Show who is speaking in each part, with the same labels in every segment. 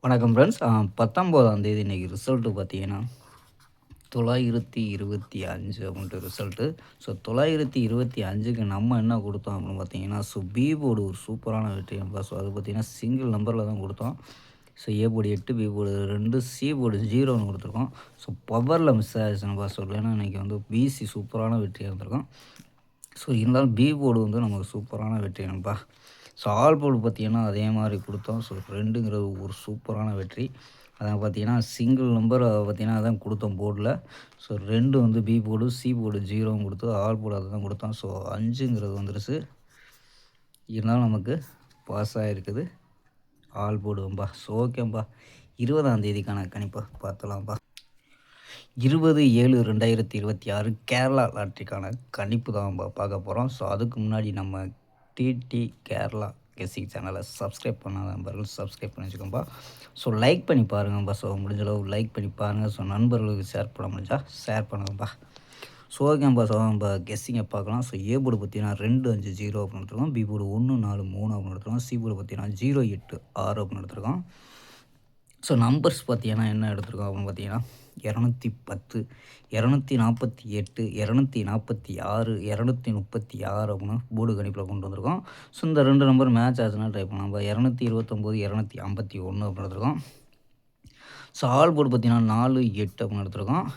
Speaker 1: வணக்கம் ஃப்ரெண்ட்ஸ். 19ஆம் தேதி இன்றைக்கி ரிசல்ட்டு பார்த்தீங்கன்னா 925 அப்படின்ட்டு ரிசல்ட்டு. ஸோ 925க்கு நம்ம என்ன கொடுத்தோம் அப்படின்னு பார்த்தீங்கன்னா, பி போர்டு ஒரு சூப்பரான வெற்றி நண்பா. ஸோ அது பார்த்தீங்கன்னா சிங்கிள் நம்பரில் தான் கொடுத்தோம். So A board 8, B board 2, C board 0ன்னு கொடுத்துருக்கோம். ஸோ பவரில் மிஸ் ஆகிடுச்சு நண்பா. ஸோ இல்லைன்னா இன்றைக்கி பிசி சூப்பரான வெற்றியாக இருந்திருக்கும். ஸோ இருந்தாலும் பி போர்டு நமக்கு சூப்பரான வெற்றி நண்பா. ஸோ ஆல் போர்டு பார்த்திங்கன்னா அதே மாதிரி கொடுத்தோம். ஸோ 2ங்கிறது ஒரு சூப்பரான வெற்றி. அதான் பார்த்திங்கன்னா சிங்கிள் நம்பர் பார்த்திங்கன்னா அதான் கொடுத்தோம் போர்டில். So 2 B board, C board 0வும் கொடுத்து ஆல் போர்டு அதை தான் கொடுத்தோம். ஸோ 5ங்கிறது வந்துருச்சு. இருந்தாலும் நமக்கு பாஸ் ஆகிருக்குது ஆல் போர்டும்பா. ஸோ ஓகேம்பா. 20ஆம் தேதிக்கான கணிப்பை பார்த்தலாம்ப்பா. 20/7/2026 கேரளா லாட்ரிக்கான கணிப்பு தான் பார்க்க போகிறோம். ஸோ அதுக்கு முன்னாடி நம்ம டிடி கேரளா கெஸ்ஸிங் சேனலை சப்ஸ்கிரைப் பண்ணாத நண்பர்கள் சப்ஸ்கிரைப் பண்ணி வச்சுக்கோம்பா. ஸோ லைக் பண்ணி பாருங்கப்பா. ஸோ முடிஞ்சளவு லைக் பண்ணி பாருங்கள். ஸோ நண்பர்களுக்கு ஷேர் பண்ண முடிஞ்சால் ஷேர் பண்ணுங்கப்பா. ஸோ ஓகேம்பா. ஸோ நம்ம கெஸ்ஸிங்கை பார்க்கலாம். ஸோ ஏ போர்டு பார்த்தீங்கன்னா 250 அப்படின்னு எடுத்துருக்கோம். பி போர்டு 143 அப்படின்னு எடுத்துருக்கோம். சி போர்டு பார்த்தீங்கன்னா 086 அப்படின்னு எடுத்துருக்கோம். ஸோ நம்பர்ஸ் பார்த்தீங்கன்னா என்ன எடுத்துருக்கோம் அப்படின்னு பார்த்தீங்கன்னா 210, 248, 246, 236 அப்படின்னு போர்டு கணிப்பில் கொண்டு வந்திருக்கோம். ஸோ இந்த 2 நம்பர் மேட்ச் ஆச்சுன்னா ட்ரை பண்ணலாம். நம்ம 229, 251 அப்படின்னு எடுத்துருக்கோம். ஸோ ஆல் போர்டு பார்த்தீங்கன்னா 4, 8 அப்படின்னு எடுத்துருக்கோம்.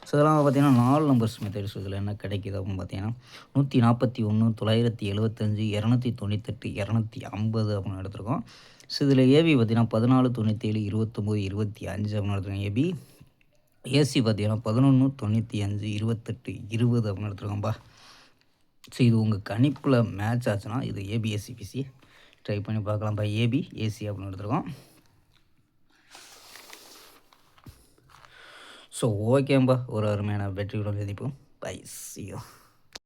Speaker 1: ஸோ இதெல்லாம் பார்த்தீங்கன்னா 4 நம்பர்ஸ் மெத்தட்ஸ் இதில் என்ன கிடைக்கிது அப்படின்னு பார்த்தீங்கன்னா 141, 975, 298, 250 அப்படின்னு எடுத்துருக்கோம். ஸோ இதில் ஏபி பார்த்தீங்கன்னா 14, 97, 29, 25 அப்படின்னு எடுத்துருக்கோம் ஏபி. ஏசி பார்த்தீங்கன்னா 11, 95, 28, 20 அப்படின்னு எடுத்துருக்கோம்ப்பா. ஸோ இது உங்கள் கணிப்பில் மேட்ச் ஆச்சுன்னா இது ஏபிஎஸ்சிபிசி ட்ரை பண்ணி பார்க்கலாம்ப்பா. ஏபி, ஏசி அப்படின்னு எடுத்துருக்கோம். ஸோ ஓகேம்பா. ஒரு அருமையான வெற்றியுடன் சந்திப்போம். Bye, see you.